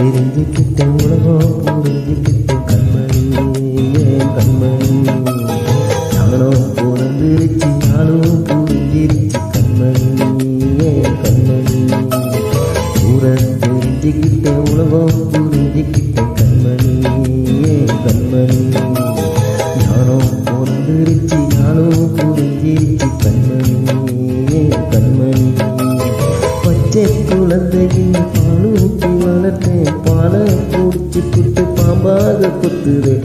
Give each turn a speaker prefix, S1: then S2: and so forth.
S1: தெரிஞ்சுக்கிட்ட உலகம் புரிஞ்சுக்கிட்ட கண்மணி ஏன் கண்மணி நானும் பிறந்துருச்சு நானும் புரிஞ்சிருச்சு கண்மணி ஏன் கண்மணி ஊரை தெரிஞ்சுக்கிட்ட உலகம் புரிஞ்சுக்கிட்ட கண்மணி ஏன் கண்மணி நானும் பிறந்துருச்சு நானும் புரிஞ்சிருச்சு கண்மணி ஏன் கண்மணி பச்சை குழந்தையின் பாலூட்டி வளர்த்தேன் பாலை குடிச்சு குட்டு பாம்பாக கொத்துதே